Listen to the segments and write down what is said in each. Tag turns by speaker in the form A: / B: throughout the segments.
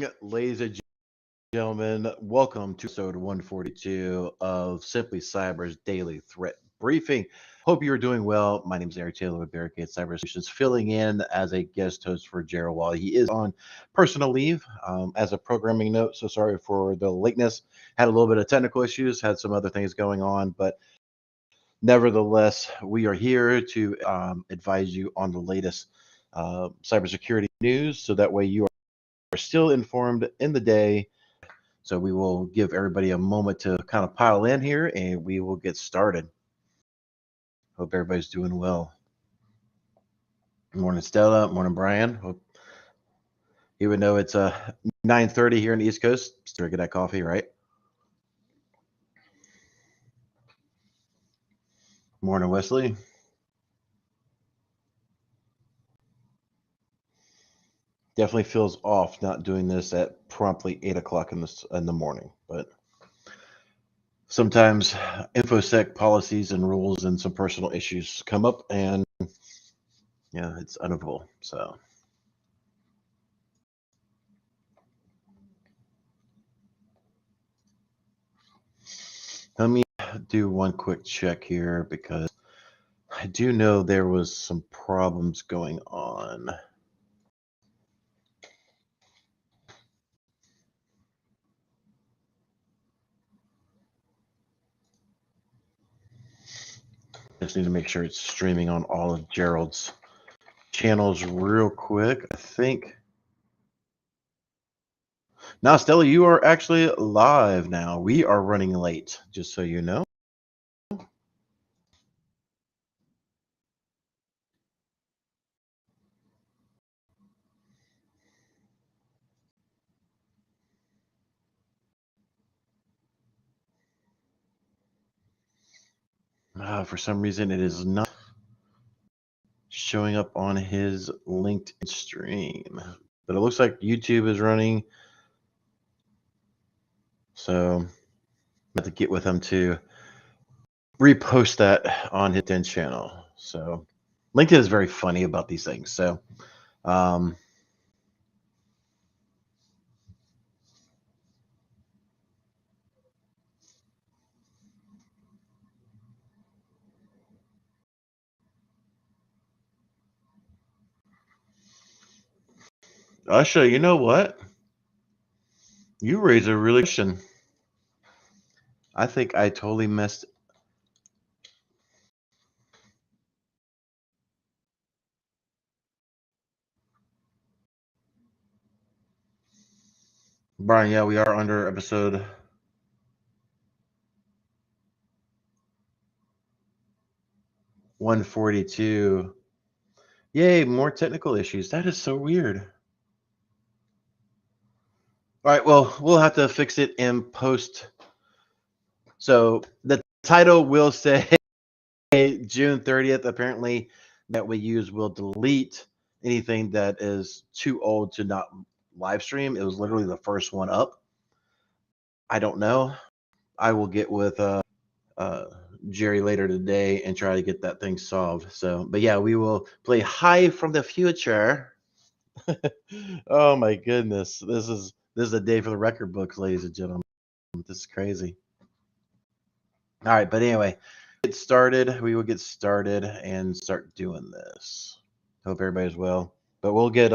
A: morning, ladies and gentlemen. Welcome to episode 142 of Simply Cyber's Daily Threat Briefing. Hope you're doing well. My name is Eric Taylor with Barricade Cyber Solutions, filling in as a guest host for Gerald while he is on personal leave. As a programming note, so sorry for the lateness. Had a little bit of technical issues, had some other things going on, but nevertheless, we are here to advise you on the latest cybersecurity news, so that way you are still informed in the day. So we will give everybody a moment to kind of pile in here, and we will get started. Hope everybody's doing well. Morning, Stella. Morning, Brian. Hope, even though it's 9:30 here on the East Coast, still drinking that coffee, right? Morning, Wesley. Definitely feels off not doing this at promptly 8 o'clock in the morning, but sometimes infosec policies and rules and some personal issues come up, and yeah, it's unavoidable. So let me do one quick check here, because I do know there was some problems going on. Just need to make sure it's streaming on all of Gerald's channels real quick. I think. Now, Stella, you are actually live now. We are running late, just so you know. For some reason, it is not showing up on his LinkedIn stream, but it looks like YouTube is running. So I have to get with him to repost that on his LinkedIn channel. So LinkedIn is very funny about these things. So Usha, you know what? You raise a really good question. I think I totally messed. Brian, yeah, we are under episode 142. Yay, more technical issues. That is so weird. All right, well, we'll have to fix it in post. So the title will say June 30th. Apparently, that we use will delete anything that is too old to not live stream. It was literally the first one up. I don't know. I will get with Jerry later today and try to get that thing solved. So, but yeah, we will play Hi from the Future. Oh my goodness, this is a day for the record books, ladies and gentlemen. This is crazy. All right, but anyway, get started. We will get started and start doing this. Hope everybody's well. But we'll get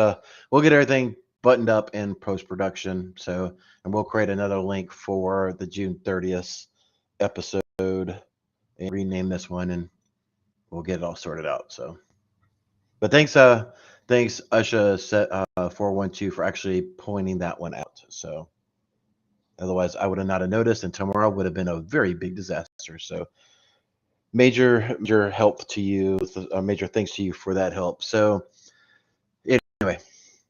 A: everything buttoned up in post production. So, and we'll create another link for the June 30th episode and rename this one, and we'll get it all sorted out. So, but thanks Usha set 412 for actually pointing that one out. So otherwise I would have not have noticed, and tomorrow would have been a very big disaster. So major help to you, major thanks to you for that help. So anyway,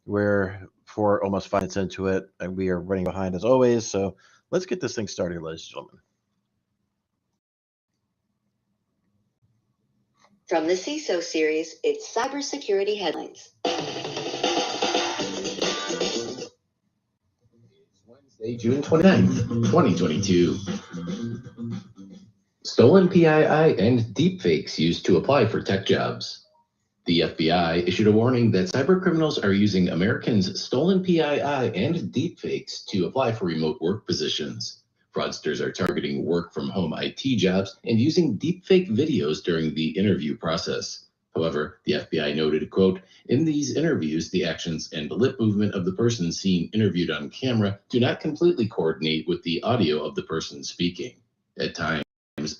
A: we're for almost 5 minutes into it, and we are running behind as always. So let's get this thing started, ladies and gentlemen.
B: From the CISO series, it's Cybersecurity Headlines.
C: Wednesday, June 29th, 2022. Stolen PII and deepfakes used to apply for tech jobs. The FBI issued a warning that cybercriminals are using Americans' stolen PII and deepfakes to apply for remote work positions. Fraudsters are targeting work-from-home IT jobs and using deepfake videos during the interview process. However, the FBI noted, quote, "In these interviews, the actions and lip movement of the person seen interviewed on camera do not completely coordinate with the audio of the person speaking. At times,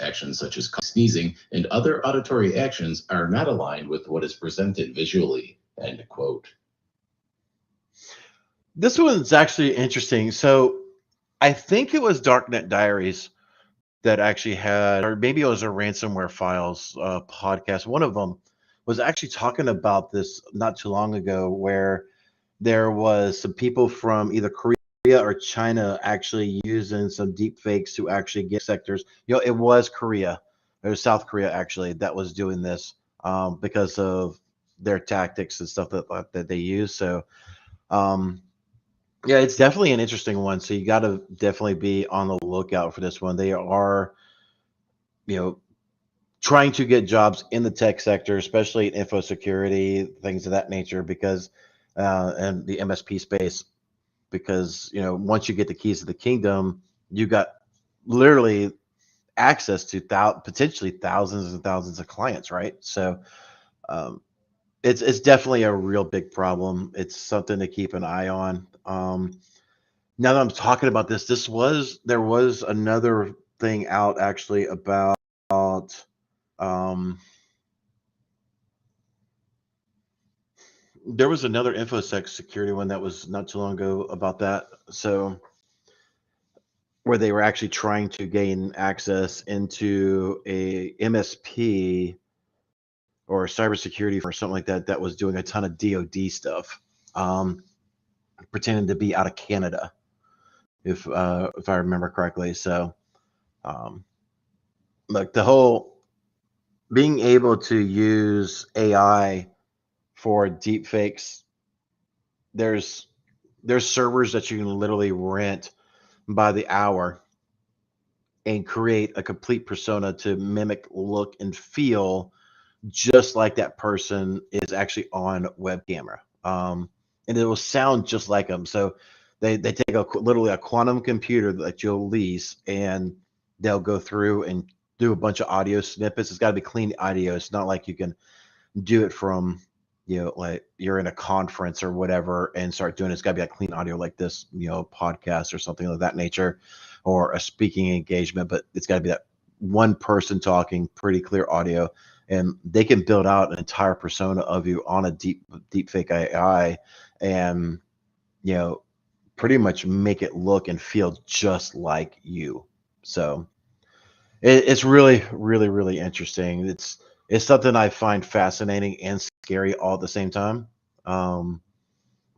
C: actions such as sneezing and other auditory actions are not aligned with what is presented visually," end quote.
A: This one's actually interesting. So I think it was Darknet Diaries that actually had, or maybe it was a Ransomware Files podcast. One of them was actually talking about this not too long ago, where there was some people from either Korea or China actually using some deep fakes to actually get sectors. It was Korea. It was South Korea actually that was doing this because of their tactics and stuff that they use. So yeah, it's definitely an interesting one. So you got to definitely be on the lookout for this one. They are, trying to get jobs in the tech sector, especially in info security, things of that nature, because and the MSP space, because once you get the keys to the kingdom, you got literally access to potentially thousands and thousands of clients, right? So it's definitely a real big problem. It's something to keep an eye on. Now that I'm talking about this, there was another thing out actually about there was another infosec security one that was not too long ago about that. So where they were actually trying to gain access into a MSP or cybersecurity or something like that that was doing a ton of DoD stuff, pretending to be out of Canada, if I remember correctly. So, like the whole being able to use AI for deep fakes, there's servers that you can literally rent by the hour and create a complete persona to mimic look and feel just like that person is actually on web camera. And it will sound just like them. So they take literally a quantum computer that you'll lease, and they'll go through and do a bunch of audio snippets. It's got to be clean audio. It's not like you can do it from, like you're in a conference or whatever and start doing it. It's got to be like clean audio like this, podcast or something of that nature, or a speaking engagement, but it's got to be that one person talking, pretty clear audio, and they can build out an entire persona of you on a deep fake AI, and pretty much make it look and feel just like you. So it's really, really, really interesting. It's something I find fascinating and scary all at the same time.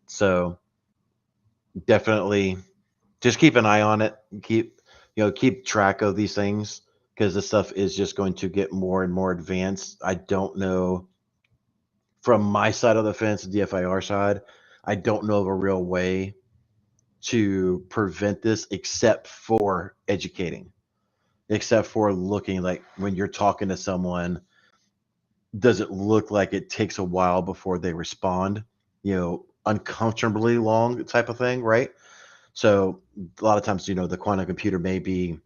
A: So definitely just keep an eye on it. Keep track of these things, because this stuff is just going to get more and more advanced. I don't know, from my side of the fence, the DFIR side, I don't know of a real way to prevent this except for educating, except for looking, like when you're talking to someone, does it look like it takes a while before they respond, uncomfortably long type of thing, right? So a lot of times, the quantum computer may be,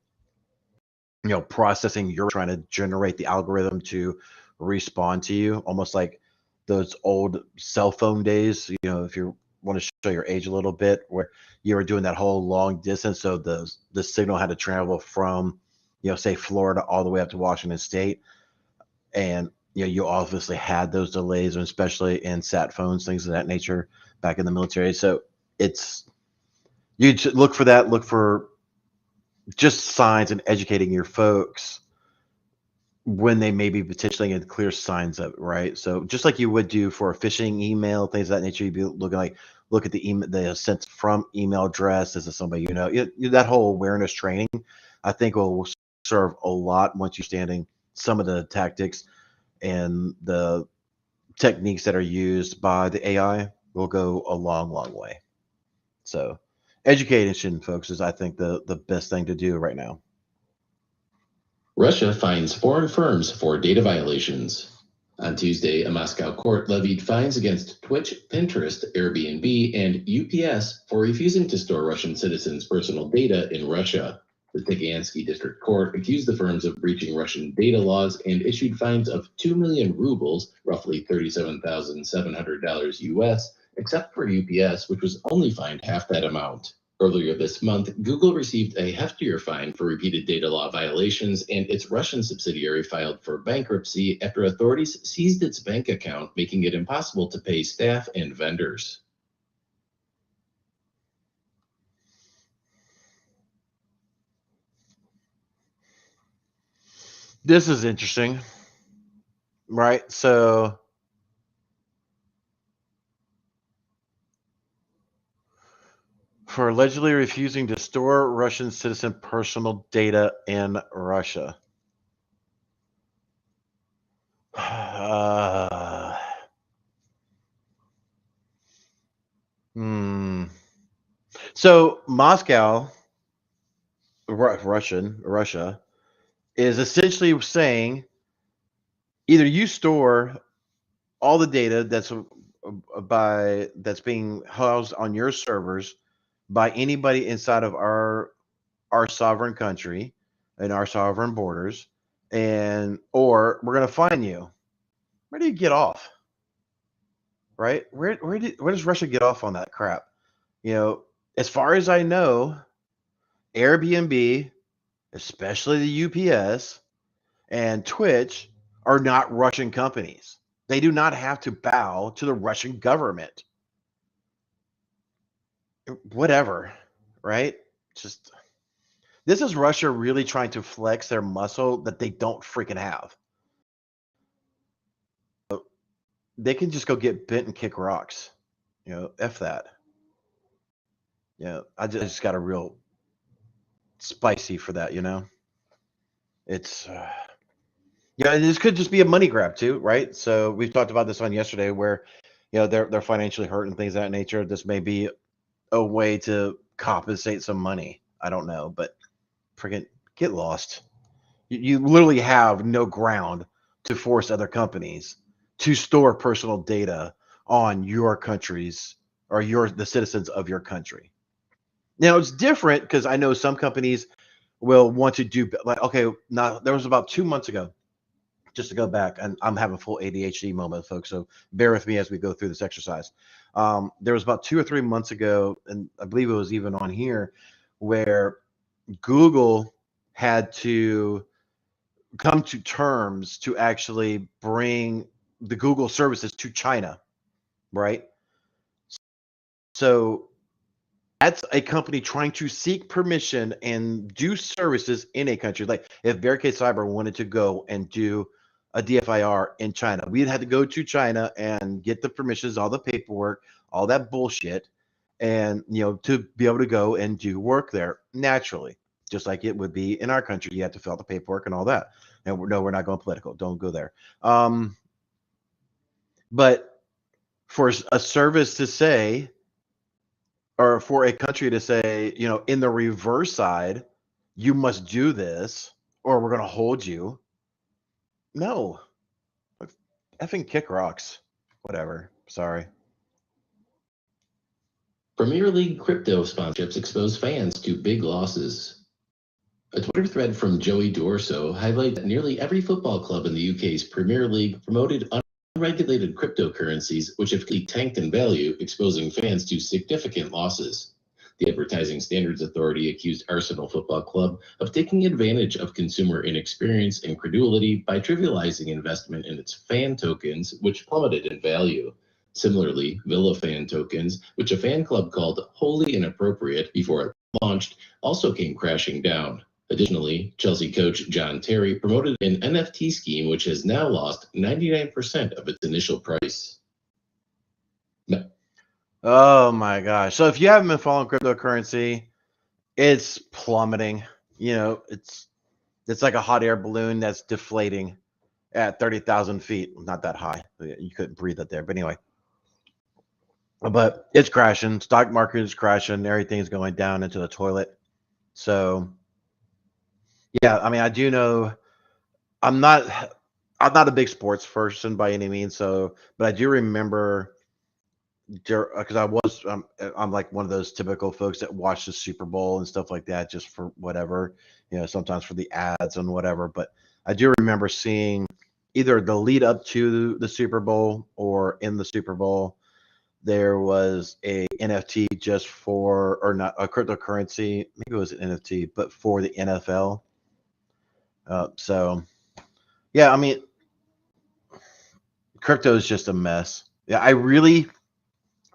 A: processing, you're trying to generate the algorithm to respond to you, almost like those old cell phone days, if you want to show your age a little bit, where you were doing that whole long distance. So the signal had to travel from, say Florida all the way up to Washington State. And, you obviously had those delays, and especially in sat phones, things of that nature back in the military. So you should look for that, look for just signs and educating your folks when they may be potentially in clear signs of it, right? So just like you would do for a phishing email, things of that nature, you'd be look at the email, the sent from email address. Is it somebody that whole awareness training, I think, will serve a lot once you're standing some of the tactics and the techniques that are used by the AI will go a long, long way. So education, folks, is, I think, the best thing to do right now.
C: Russia fines foreign firms for data violations. On Tuesday, a Moscow court levied fines against Twitch, Pinterest, Airbnb, and UPS for refusing to store Russian citizens' personal data in Russia. The Tykyansky District Court accused the firms of breaching Russian data laws and issued fines of 2 million rubles, roughly $37,700 US, except for UPS, which was only fined half that amount. Earlier this month, Google received a heftier fine for repeated data law violations, and its Russian subsidiary filed for bankruptcy after authorities seized its bank account, making it impossible to pay staff and vendors.
A: This is interesting, right? So for allegedly refusing to store Russian citizen personal data in Russia. So Moscow, Russia, is essentially saying either you store all the data that's being housed on your servers by anybody inside of our sovereign country and our sovereign borders, or we're going to fine you. Where do you get off? Right? Where does Russia get off on that crap? As far as I know, Airbnb, especially the UPS and Twitch, are not Russian companies. They do not have to bow to the Russian government. Whatever, right? Just this is Russia really trying to flex their muscle that they don't freaking have. They can just go get bent and kick rocks. F that. I just got a real spicy for that, It's this could just be a money grab too, right? So we've talked about this on yesterday where they're financially hurt and things of that nature. This may be a way to compensate some money. I don't know, but freaking get lost. You literally have no ground to force other companies to store personal data on your countries or the citizens of your country. Now it's different because I know some companies will want to do okay. Now there was about 2 months ago, just to go back, and I'm having a full ADHD moment, folks. So bear with me as we go through this exercise. There was about 2 or 3 months ago, and I believe it was even on here, where Google had to come to terms to actually bring the Google services to China, right? So that's a company trying to seek permission and do services in a country. Like if Barricade Cyber wanted to go and do a DFIR in China, we'd have to go to China and get the permissions, all the paperwork, all that bullshit, and to be able to go and do work there naturally, just like it would be in our country. You have to fill out the paperwork and all that. And we're not going political. Don't go there. But for a service to say, or for a country to say, in the reverse side, you must do this or we're going to hold you. No. Effing kick rocks. Whatever. Sorry.
C: Premier League crypto sponsorships expose fans to big losses. A Twitter thread from Joey Dorso highlighted that nearly every football club in the UK's Premier League promoted unregulated cryptocurrencies, which have tanked in value, exposing fans to significant losses. The Advertising Standards Authority accused Arsenal Football Club of taking advantage of consumer inexperience and credulity by trivializing investment in its fan tokens, which plummeted in value. Similarly, Villa fan tokens, which a fan club called wholly inappropriate before it launched, also came crashing down. Additionally, Chelsea coach John Terry promoted an NFT scheme which has now lost 99% of its initial price. No.
A: Oh my gosh. So if you haven't been following cryptocurrency, it's plummeting. It's like a hot air balloon that's deflating at 30,000 feet. Not that high. You couldn't breathe up there. But anyway. But it's crashing. Stock market is crashing. Everything's going down into the toilet. So, yeah, I mean, I do know I'm I'm not a big sports person by any means, so but I do remember because I'm like one of those typical folks that watch the Super Bowl and stuff like that just for whatever, sometimes for the ads and whatever. But I do remember seeing either the lead up to the Super Bowl or in the Super Bowl, there was a NFT just for, or not a cryptocurrency, maybe it was an NFT, but for the NFL. So yeah, I mean, crypto is just a mess. Yeah, I really,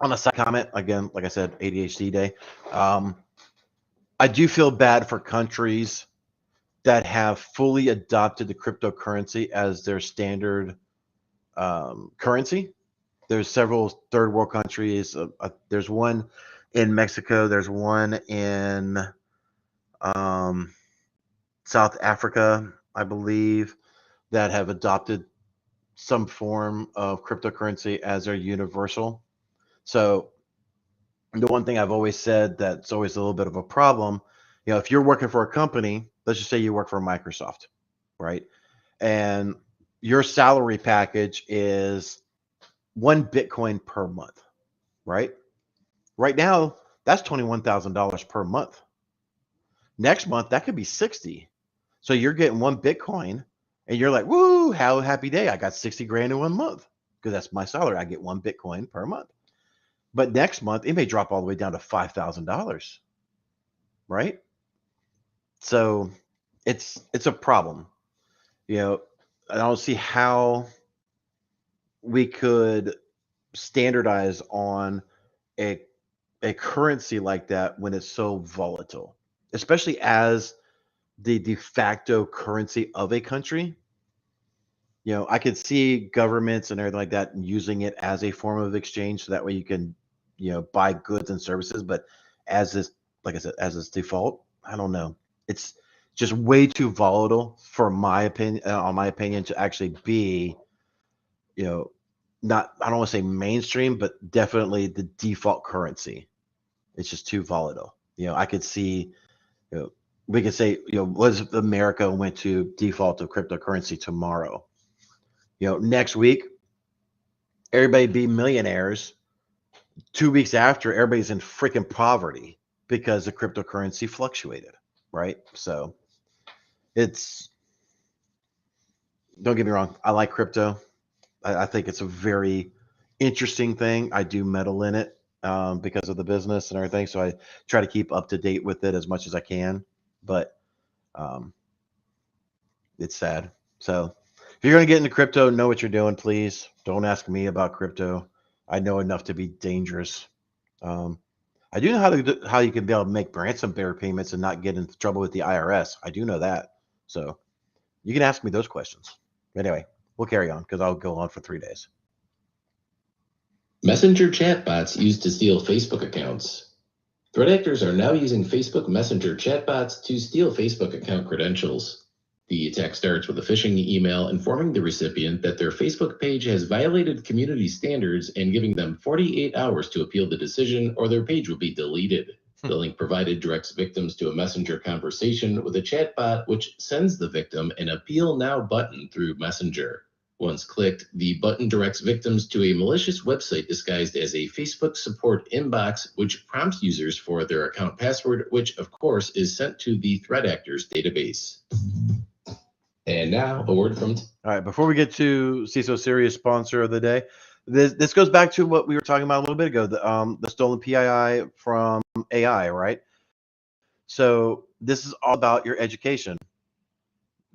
A: on a side comment, again, like I said, ADHD day. I do feel bad for countries that have fully adopted the cryptocurrency as their standard currency. There's several third world countries. There's one in Mexico. There's one in um, South Africa, I believe, that have adopted some form of cryptocurrency as their universal. So the one thing I've always said that's always a little bit of a problem, if you're working for a company, let's just say you work for Microsoft, right? And your salary package is 1 Bitcoin per month, right? Right now, that's $21,000 per month. Next month, that could be 60. So you're getting 1 Bitcoin and you're like, woo, how happy day. I got 60 grand in 1 month because that's my salary. I get 1 Bitcoin per month. But next month, it may drop all the way down to $5,000, right? So it's a problem. I don't see how we could standardize on a a currency like that when it's so volatile, especially as the de facto currency of a country. I could see governments and everything like that using it as a form of exchange, so that way you can, buy goods and services. But as this, like I said, as its default, I don't know. It's just way too volatile for my opinion, on my opinion, to actually be, you know, not, I don't want to say mainstream, but definitely the default currency. It's just too volatile. I could see, you know, we could say, what if America went to default to cryptocurrency tomorrow? Next week, everybody be millionaires. 2 weeks after, everybody's in freaking poverty because the cryptocurrency fluctuated, right? So it's, don't get me wrong, I like crypto. I think it's a very interesting thing. I do meddle in it because of the business and everything. So I try to keep up to date with it as much as I can. But um, it's sad. So if you're going to get into crypto, know what you're doing, please. Don't ask me about crypto. I know enough to be dangerous. Um, I do know how you can be able to make ransomware payments and not get into trouble with the IRS. I do know that. So you can ask me those questions. Anyway, we'll carry on because I'll go on for 3 days.
C: Messenger chatbots used to steal Facebook accounts. Threat actors are now using Facebook Messenger chatbots to steal Facebook account credentials. The attack starts with a phishing email informing the recipient that their Facebook page has violated community standards and giving them 48 hours to appeal the decision, or their page will be deleted. The link provided directs victims to a Messenger conversation with a chatbot, which sends the victim an Appeal Now button through Messenger. Once clicked, the button directs victims to a malicious website disguised as a Facebook support inbox, which prompts users for their account password, which of course is sent to the threat actor's database. And now a word from...
A: All right, before we get to CISO Serious sponsor of the day, this goes back to what we were talking about a little bit ago, the stolen PII from AI, right? So this is all about your education.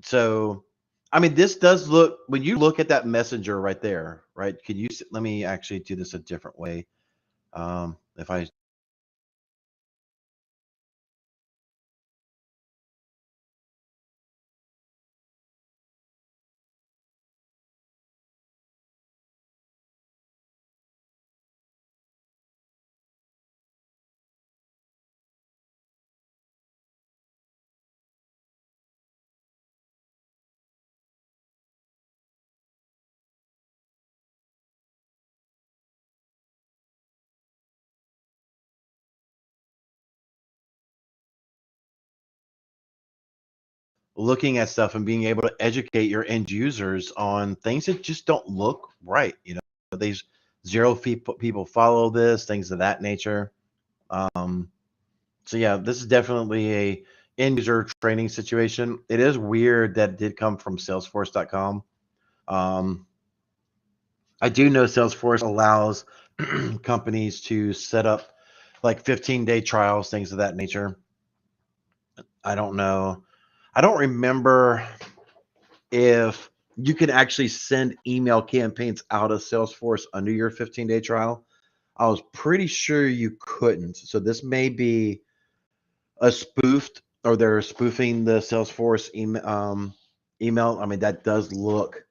A: So, I mean, this does look, when you look at that messenger right there, right? Let me actually do this a different way. If I looking at stuff and being able to educate your end users on things that just don't look right. These zero people follow this, things of that nature. So yeah, this is definitely a end user training situation. It is weird that it did come from Salesforce.com. I do know Salesforce allows companies to set up like 15-day trials, things of that nature. I don't know. I don't remember if you can actually send email campaigns out of Salesforce under your 15-day trial. I was pretty sure you couldn't. So this may be a spoofed, or they're spoofing the Salesforce email. I mean, that does look.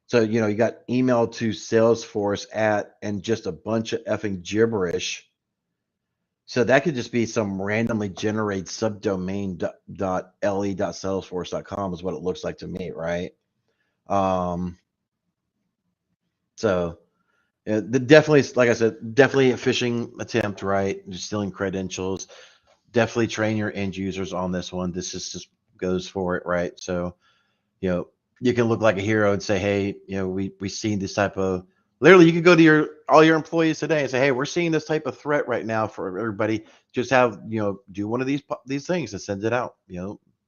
A: So, you got email to Salesforce at and just a bunch of effing gibberish. So that could just be some randomly generated subdomain.le.salesforce.com is what it looks like to me, right? So definitely, like I said, definitely a phishing attempt, right? Just stealing credentials. Definitely train your end users on this one. This is just goes for it, right? So, you can look like a hero and say, hey, we seen this type of, literally you could go to all your employees today and say, hey, we're seeing this type of threat right now for everybody. Just have, do one of these things and send it out,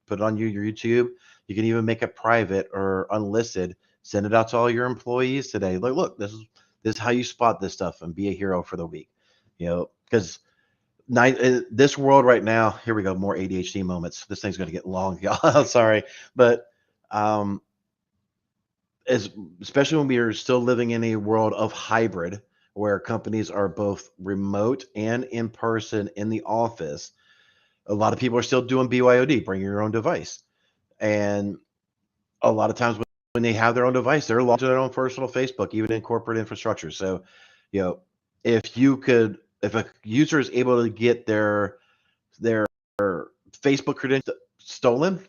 A: put it on your YouTube. You can even make it private or unlisted, send it out to all your employees today. Look, this is how you spot this stuff and be a hero for the week, because this world right now, here we go, more ADHD moments. This thing's going to get long, y'all. Sorry. But especially when we are still living in a world of hybrid, where companies are both remote and in person in the office, a lot of people are still doing BYOD, bring your own device. And a lot of times when they have their own device, they're logged to their own personal Facebook, even in corporate infrastructure. So, if a user is able to get their Facebook credentials stolen,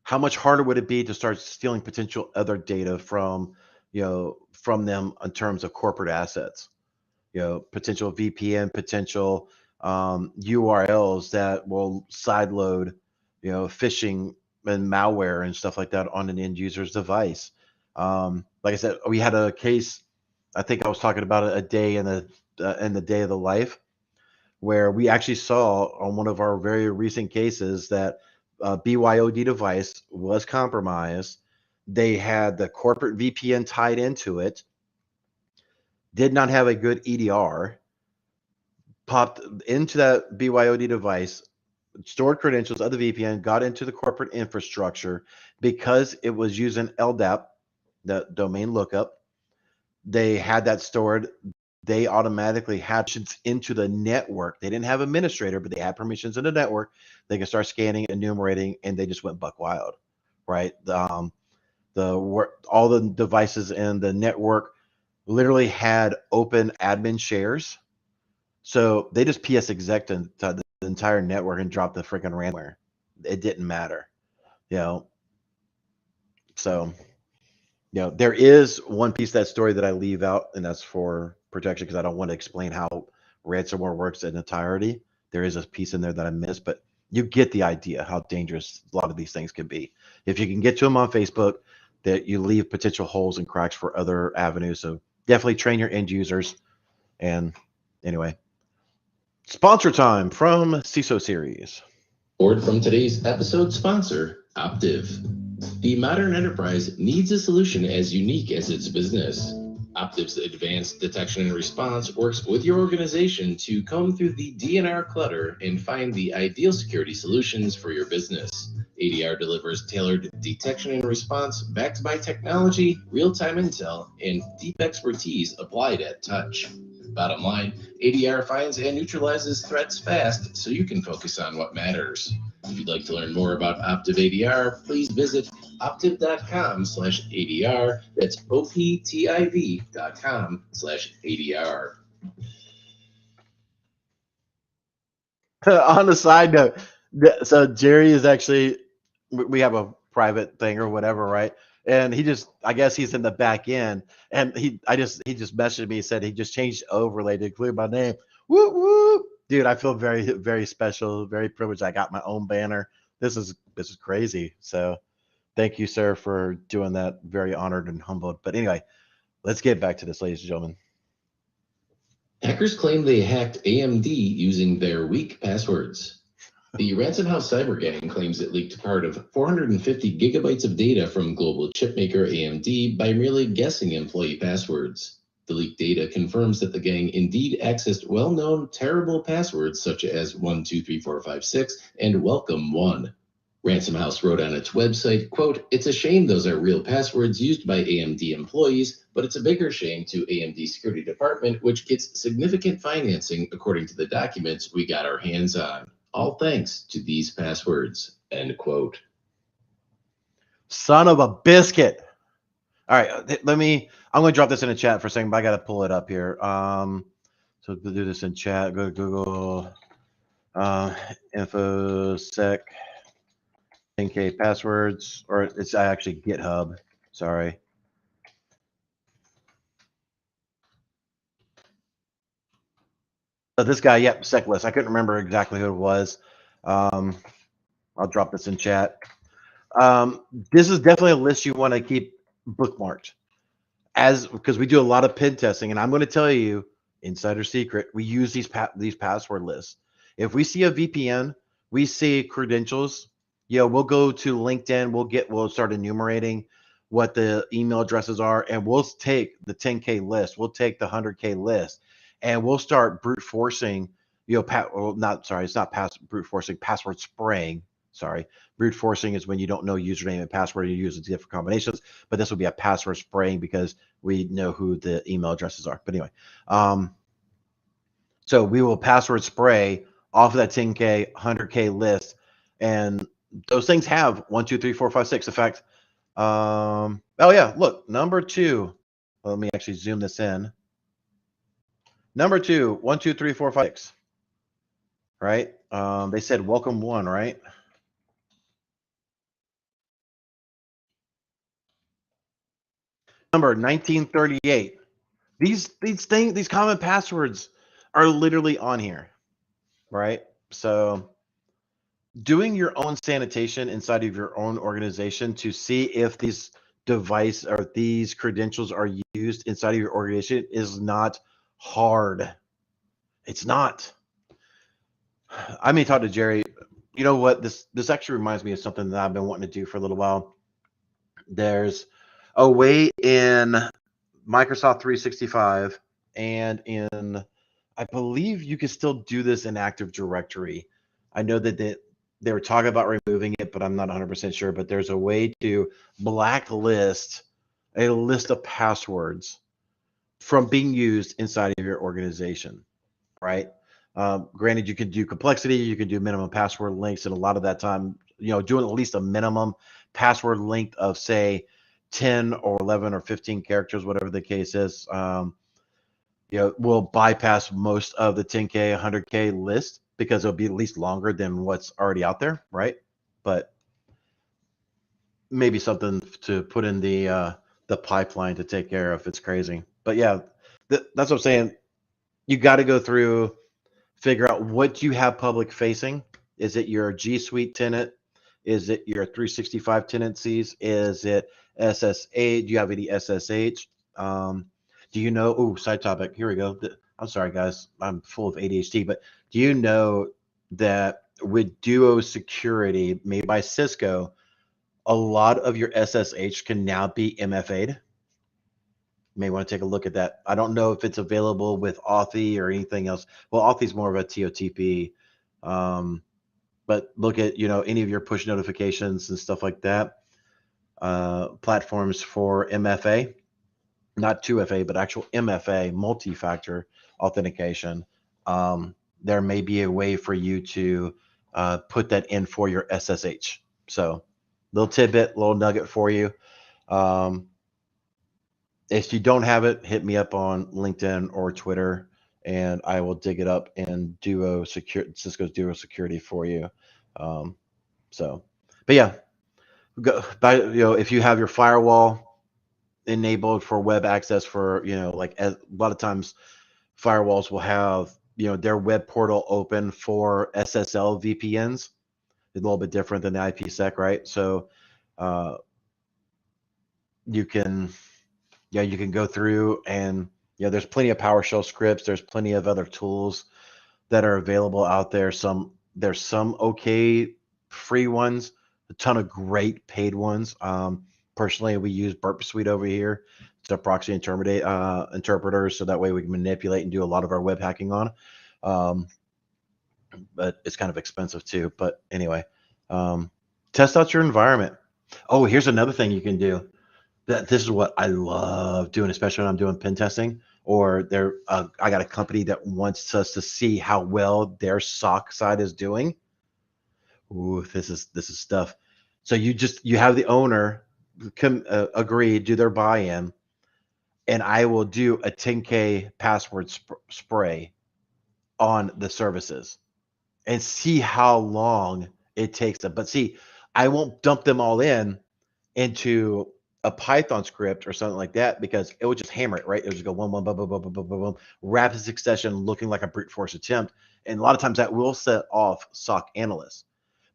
A: how much harder would it be to start stealing potential other data from them in terms of corporate assets? Potential VPN, potential URLs that will sideload, phishing and malware and stuff like that on an end user's device. Like I said, we had a case. I think I was talking about it a day in the day of the life, where we actually saw on one of our very recent cases that a BYOD device was compromised. They had the corporate VPN tied into it, did not have a good EDR, popped into that BYOD device, stored credentials of the VPN, got into the corporate infrastructure because it was using LDAP, the domain lookup. They had that stored. They automatically had permissions into the network. They didn't have administrator, but they had permissions in the network. They can start scanning, enumerating, and they just went buck wild, right? All the devices in the network literally had open admin shares, so they just PS exec the entire network and dropped the freaking ransomware. It didn't matter, So. There is one piece of that story that I leave out, and that's for protection because I don't want to explain how ransomware works in entirety. There is a piece in there that I missed, but you get the idea how dangerous a lot of these things can be. If you can get to them on Facebook, that you leave potential holes and cracks for other avenues. So definitely train your end users. And anyway, sponsor time from CISO Series.
C: Word from today's episode sponsor, Optiv. The modern enterprise needs a solution as unique as its business. Optiv's advanced detection and response works with your organization to comb through the DNR clutter and find the ideal security solutions for your business. ADR delivers tailored detection and response backed by technology, real-time intel, and deep expertise applied at touch. Bottom line, ADR finds and neutralizes threats fast so you can focus on what matters. If you'd like to learn more about Optiv ADR, please visit optiv.com/ADR. That's optiv.com/ADR.
A: On the side note, so Jerry is actually, we have a private thing or whatever, right? And I guess he's in the back end, and he just messaged me, said he just changed overlay to include my name. Whoop whoop, dude! I feel very, very special, very privileged. I got my own banner. This is crazy. So thank you, sir, for doing that. Very honored and humbled. But anyway, let's get back to this, ladies and gentlemen.
C: Hackers claim they hacked AMD using their weak passwords. The Ransom House cyber gang claims it leaked part of 450 gigabytes of data from global chipmaker AMD by merely guessing employee passwords. The leaked data confirms that the gang indeed accessed well-known terrible passwords such as 123456 and Welcome 1. Ransom House wrote on its website, quote, "It's a shame those are real passwords used by AMD employees, but it's a bigger shame to AMD security department, which gets significant financing according to the documents we got our hands on. All thanks to these passwords," end quote.
A: Son of a biscuit. All right, I'm going to drop this in the chat for a second, but I got to pull it up here. So to do this in chat, go to Google, infosec, 10K passwords, or it's actually GitHub. Sorry. So this guy, yep, SecList. I couldn't remember exactly who it was. I'll drop this in chat. This is definitely a list you want to keep bookmarked, because we do a lot of pen testing, and I'm going to tell you, insider secret, we use these password lists. If we see a VPN, we see credentials, we'll go to LinkedIn, we'll start enumerating what the email addresses are, and we'll take the 10K list, we'll take the 100K list, and we'll start brute forcing, it's not brute forcing, password spraying. Sorry, brute forcing is when you don't know username and password, you use different combinations, but this will be a password spraying because we know who the email addresses are. But anyway, so we will password spray off of that 10K, 100K list, and those things have 1, 2, 3, 4, 5, 6. In fact, oh yeah, look, number 2. Let me actually zoom this in. Number 2, 1, 2, 3, 4, 5, 6. Right? They said Welcome 1, right? Number 1938. These common passwords are literally on here, right? So doing your own sanitation inside of your own organization to see if these device or these credentials are used inside of your organization is not hard. It's not. I may talk to Jerry. You know what? This actually reminds me of something that I've been wanting to do for a little while. There's a way in Microsoft 365 and in, I believe you can still do this in Active Directory. I know that they were talking about removing it, but I'm not 100% sure. But there's a way to blacklist a list of passwords from being used inside of your organization, right? Granted, you can do complexity, you can do minimum password lengths, and a lot of that time, doing at least a minimum password length of, say, 10 or 11 or 15 characters, whatever the case is, will bypass most of the 10K, 100K list because it'll be at least longer than what's already out there, right? But maybe something to put in the pipeline to take care of. It's crazy. But yeah, that's what I'm saying. You got to go through, figure out what you have public facing. Is it your G Suite tenant? Is it your 365 tenancies? Is it SSH? Do you have any SSH? Do you know? Oh, side topic. Here we go. I'm sorry, guys. I'm full of ADHD. But do you know that with Duo Security, made by Cisco, a lot of your SSH can now be MFA'd? You may want to take a look at that. I don't know if it's available with Authy or anything else. Well, Authy is more of a TOTP. But look at, any of your push notifications and stuff like that. Platforms for MFA, not 2FA, but actual MFA, multi-factor authentication. There may be a way for you to put that in for your SSH. So little tidbit, little nugget for you. If you don't have it, hit me up on LinkedIn or Twitter, and I will dig it up in Cisco's Duo Security for you. But yeah, if you have your firewall enabled for web access for, a lot of times firewalls will have, their web portal open for SSL VPNs. a little bit different than the IPsec, right? So you can go through and there's plenty of PowerShell scripts. There's plenty of other tools that are available out there. There's some okay free ones, a ton of great paid ones. Personally, we use Burp Suite over here. It's a proxy interpreter, so that way we can manipulate and do a lot of our web hacking on. But it's kind of expensive too. But anyway, test out your environment. Oh, here's another thing you can do. This is what I love doing, especially when I'm doing pen testing, or I got a company that wants us to see how well their SOC side is doing. Ooh, this is stuff. So you have the owner agree, do their buy-in, and I will do a 10K password spray on the services and see how long it takes them. But see, I won't dump them all into a Python script or something like that, because it would just hammer it, right? It would just go one, boom, boom, boom, boom, boom, boom, rapid succession, looking like a brute force attempt. And a lot of times that will set off SOC analysts.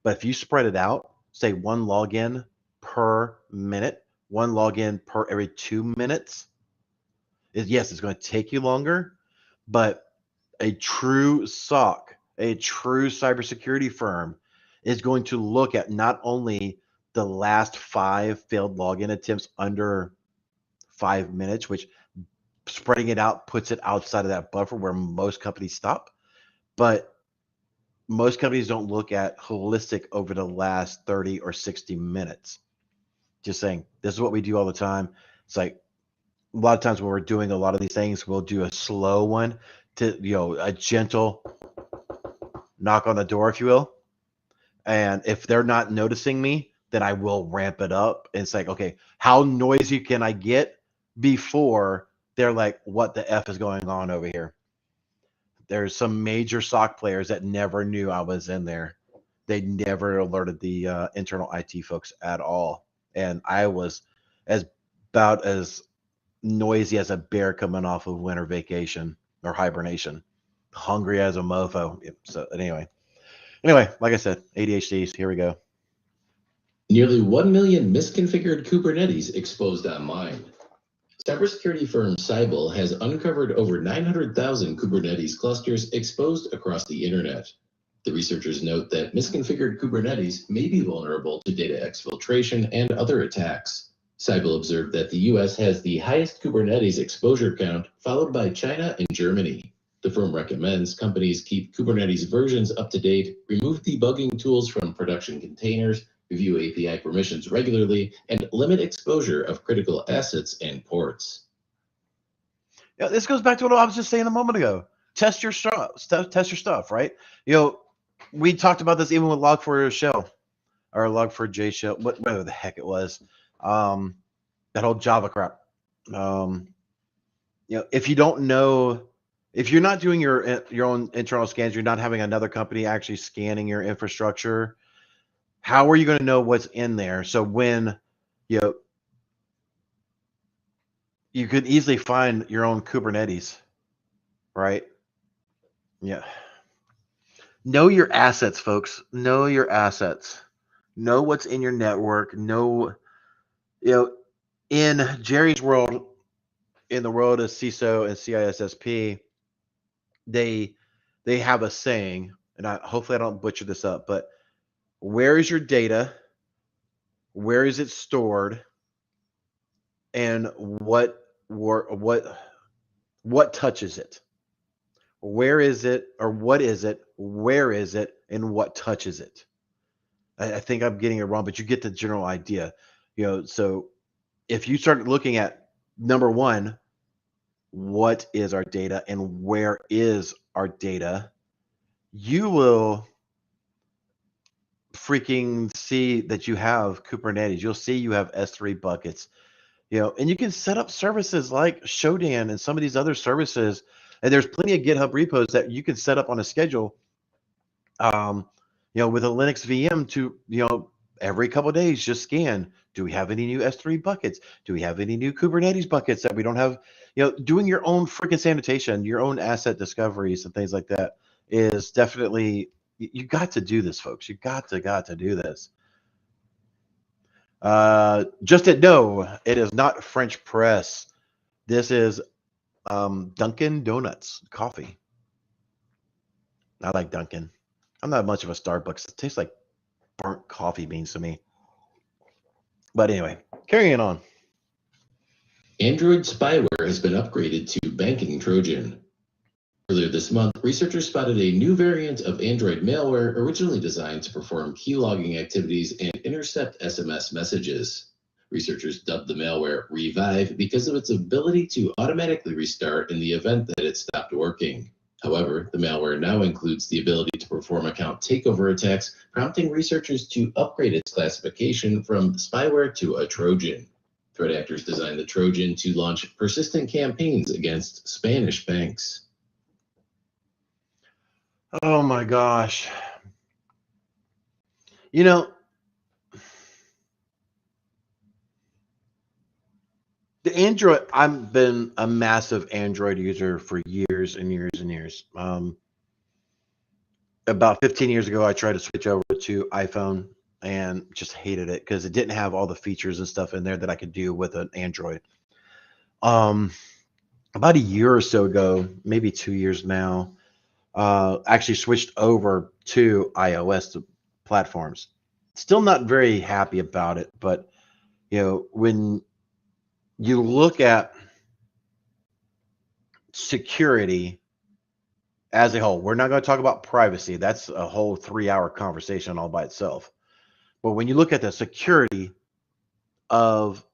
A: But if you spread it out, say one login per minute, one login per every 2 minutes, yes, it's going to take you longer, but a true SOC, a true cybersecurity firm is going to look at not only the last 5 failed login attempts under 5 minutes, which spreading it out puts it outside of that buffer where most companies stop, but most companies don't look at holistic over the last 30 or 60 minutes. Just saying, this is what we do all the time. It's like a lot of times when we're doing a lot of these things, we'll do a slow one to, a gentle knock on the door, if you will. And if they're not noticing me, then I will ramp it up. And it's like, okay, how noisy can I get before they're like, what the F is going on over here? There's some major SOC players that never knew I was in there. They never alerted the internal IT folks at all. And I was about as noisy as a bear coming off of winter vacation or hibernation, hungry as a mofo. So anyway, like I said, ADHDs, here we go.
C: Nearly 1 million misconfigured Kubernetes exposed online. Cybersecurity firm Cyble has uncovered over 900,000 Kubernetes clusters exposed across the internet. The researchers note that misconfigured Kubernetes may be vulnerable to data exfiltration and other attacks. Cyble observed that the US has the highest Kubernetes exposure count, followed by China and Germany. The firm recommends companies keep Kubernetes versions up to date, remove debugging tools from production containers, review API permissions regularly, and limit exposure of critical assets and ports.
A: Yeah, this goes back to what I was just saying a moment ago. Test your stuff, right? We talked about this even with Log4Shell or Log4j shell, whatever the heck it was. That whole Java crap. If you don't know, if you're not doing your own internal scans, you're not having another company actually scanning your infrastructure, how are you going to know what's in there? So when you could easily find your own Kubernetes, right? Yeah. Know your assets, folks. Know your assets. Know what's in your network. Know, in Jerry's world, in the world of CISO and CISSP, they have a saying, and hopefully I don't butcher this up, but where is your data? Where is it stored? And what touches it? Where is it, or what is it? Where is it, and what touches it? I think I'm getting it wrong, but you get the general idea. So if you start looking at number one, what is our data and where is our data, you will freaking see that you have Kubernetes. You'll see you have S3 buckets, and you can set up services like Shodan and some of these other services. And there's plenty of GitHub repos that you can set up on a schedule, with a Linux VM to, every couple of days, just scan. Do we have any new S3 buckets? Do we have any new Kubernetes buckets that we don't have? Doing your own freaking sanitation, your own asset discoveries and things like that is definitely You got to do this, folks. You got to do this. No, it is not French press. This is Dunkin' Donuts coffee. I like Dunkin'. I'm not much of a Starbucks. It tastes like burnt coffee beans to me. But anyway, carrying on.
C: Android spyware has been upgraded to banking Trojan. Earlier this month, researchers spotted a new variant of Android malware originally designed to perform key logging activities and intercept SMS messages. Researchers dubbed the malware Revive because of its ability to automatically restart in the event that it stopped working. However, the malware now includes the ability to perform account takeover attacks, prompting researchers to upgrade its classification from spyware to a Trojan. Threat actors designed the Trojan to launch persistent campaigns against Spanish banks.
A: Oh my gosh. You know, the Android, I've been a massive Android user for years and years and years. About 15 years ago, I tried to switch over to iPhone and just hated it because it didn't have all the features and stuff in there that I could do with an Android. About a year or so ago, maybe 2 years now, actually switched over to iOS platforms. Still not very happy about it, but when you look at security as a whole, we're not going to talk about privacy. That's a whole 3-hour conversation all by itself. But when you look at the security of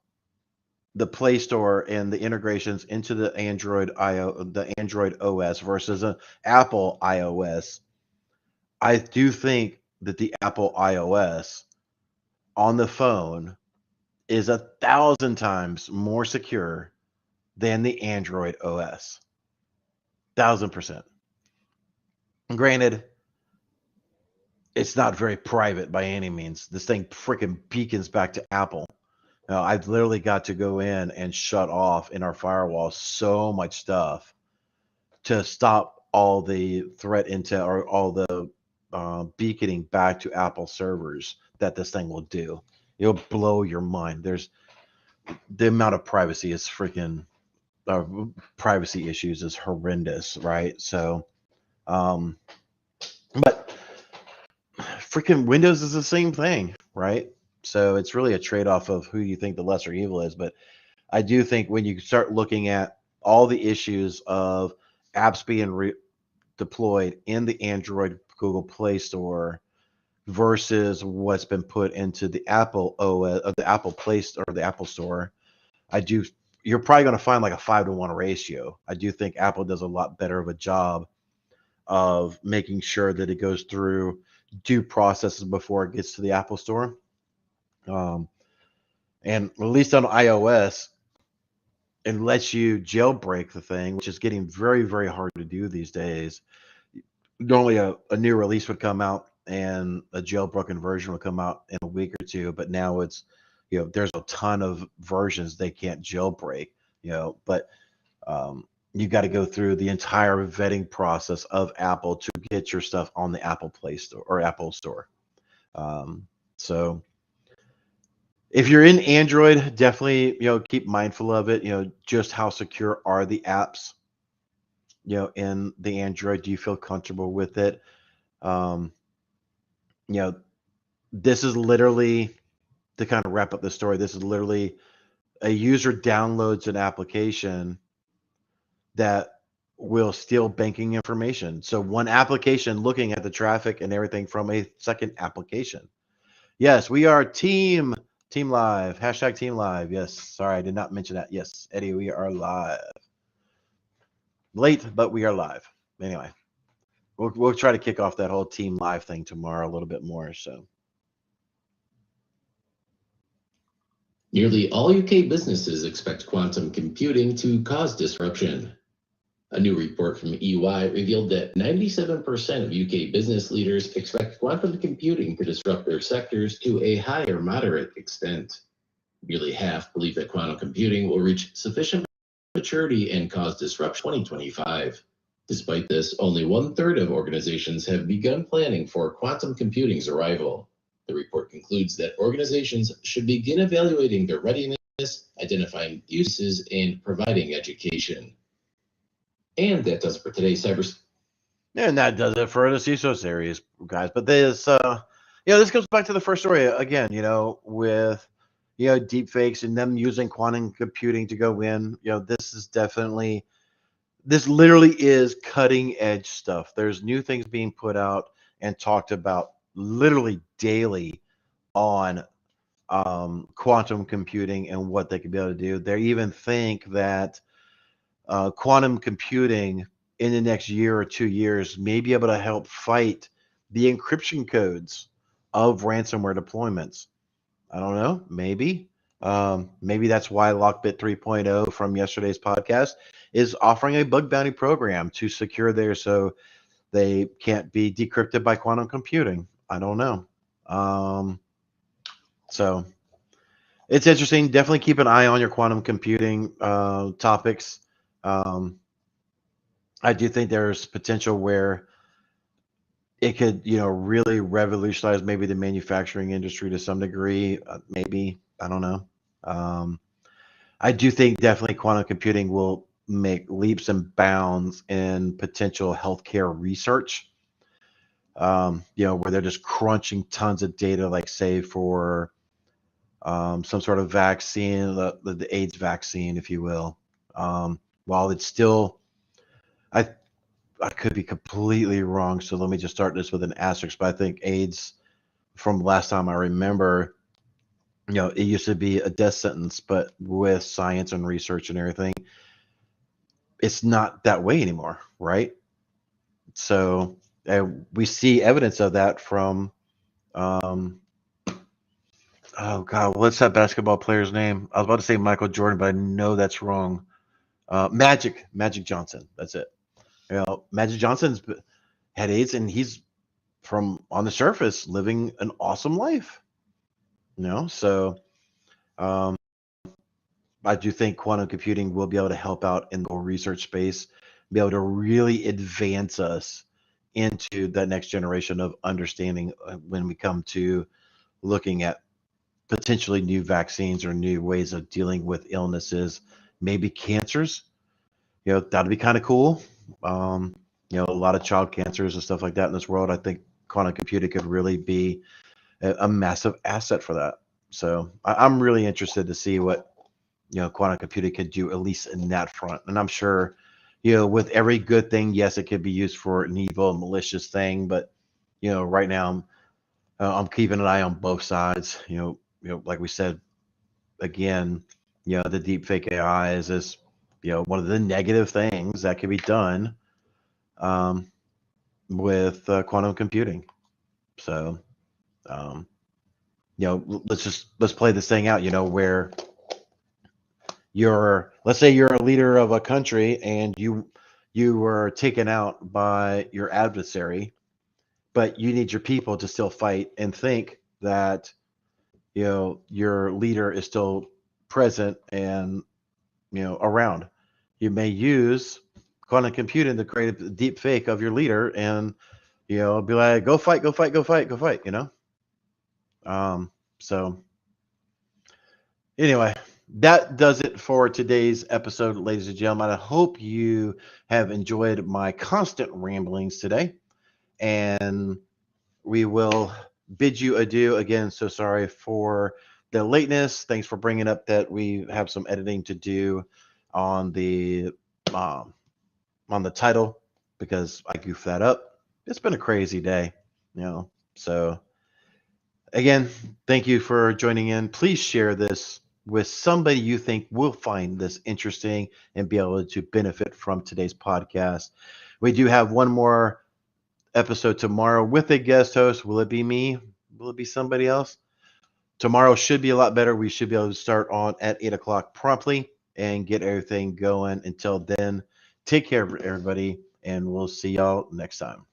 A: the Play Store and the integrations into the Android OS versus an Apple iOS, I do think that the Apple iOS on the phone is 1,000 times more secure than the Android OS. 1,000%. Granted, it's not very private by any means. This thing freaking beacons back to Apple. Now, I've literally got to go in and shut off in our firewall so much stuff to stop all the threat intel or all the beaconing back to Apple servers that this thing will do. It'll blow your mind. There's the amount of privacy is freaking privacy issues is horrendous, right? So, but freaking Windows is the same thing, right? So it's really a trade-off of who you think the lesser evil is. But I do think when you start looking at all the issues of apps being deployed in the Android Google Play Store versus what's been put into the Apple OS, the Apple Play Store, or the Apple Store, you're probably going to find like a 5-to-1 ratio. I do think Apple does a lot better of a job of making sure that it goes through due processes before it gets to the Apple Store. And at least on iOS, it lets you jailbreak the thing, which is getting very, very hard to do these days. Normally a new release would come out and a jailbroken version would come out in a week or two, but now it's, there's a ton of versions they can't jailbreak, but you got to go through the entire vetting process of Apple to get your stuff on the Apple Play Store or Apple Store. So if you're in Android, definitely, keep mindful of it, just how secure are the apps, in the Android. Do you feel comfortable with it? This is literally, to kind of wrap up the story, this is literally a user downloads an application that will steal banking information. So one application looking at the traffic and everything from a second application. Yes, we are Team Live, hashtag Team Live. Yes, sorry, I did not mention that. Yes, Eddie, we are live. Late, but we are live. Anyway, we'll try to kick off that whole Team Live thing tomorrow a little bit more. So.
C: Nearly all UK businesses expect quantum computing to cause disruption. A new report from EY revealed that 97% of UK business leaders expect quantum computing to disrupt their sectors to a high or moderate extent. Nearly half believe that quantum computing will reach sufficient maturity and cause disruption in 2025. Despite this, only 1/3 of organizations have begun planning for quantum computing's arrival. The report concludes that organizations should begin evaluating their readiness, identifying uses, and providing education. And that does it for today's
A: And that does it for the CISO series, guys. But this, this goes back to the first story again. With deep fakes and them using quantum computing to go in. This literally is cutting edge stuff. There's new things being put out and talked about literally daily on quantum computing and what they could be able to do. They even think that quantum computing in the next year or 2 years may be able to help fight the encryption codes of ransomware deployments. I don't know, maybe. Maybe that's why Lockbit 3.0 from yesterday's podcast is offering a bug bounty program to secure theirs so they can't be decrypted by quantum computing. I don't know. So it's interesting. Definitely keep an eye on your quantum computing topics. I do think there's potential where it could, really revolutionize maybe the manufacturing industry to some degree. Maybe, I don't know. I do think definitely quantum computing will make leaps and bounds in potential healthcare research. Where they're just crunching tons of data, like say for some sort of vaccine, the AIDS vaccine, if you will. While it's still, I could be completely wrong, so let me just start this with an asterisk. But I think AIDS, from last time I remember, it used to be a death sentence, but with science and research and everything, it's not that way anymore, right? So we see evidence of that from, oh God, what's that basketball player's name? I was about to say Michael Jordan, but I know that's wrong. Magic Johnson. That's it. Magic Johnson's had AIDS, and he's from on the surface living an awesome life. So I do think quantum computing will be able to help out in the research space, be able to really advance us into that next generation of understanding when we come to looking at potentially new vaccines or new ways of dealing with illnesses, maybe cancers. That'd be kind of cool. A lot of child cancers and stuff like that in this world. I think quantum computing could really be a massive asset for that. So I'm really interested to see what quantum computing could do, at least in that front. And I'm sure, with every good thing, yes, it could be used for an evil and malicious thing. But right now, I'm keeping an eye on both sides. Like we said, again, the deep fake AI is this, one of the negative things that can be done with quantum computing. So, let's play this thing out, where let's say you're a leader of a country and you were taken out by your adversary, but you need your people to still fight and think that, your leader is still present and, around. You may use quantum computing to create a deep fake of your leader and, be like, go fight, go fight, go fight, go fight, So anyway, that does it for today's episode, ladies and gentlemen. I hope you have enjoyed my constant ramblings today, and we will bid you adieu again. So sorry for the lateness. Thanks for bringing up that we have some editing to do on the title because I goofed that up. It's been a crazy day, So again, thank you for joining in. Please share this with somebody you think will find this interesting and be able to benefit from today's podcast. We do have one more episode tomorrow with a guest host. Will it be me? Will it be somebody else? Tomorrow should be a lot better. We should be able to start on at 8 o'clock promptly and get everything going. Until then, take care of everybody, and we'll see y'all next time.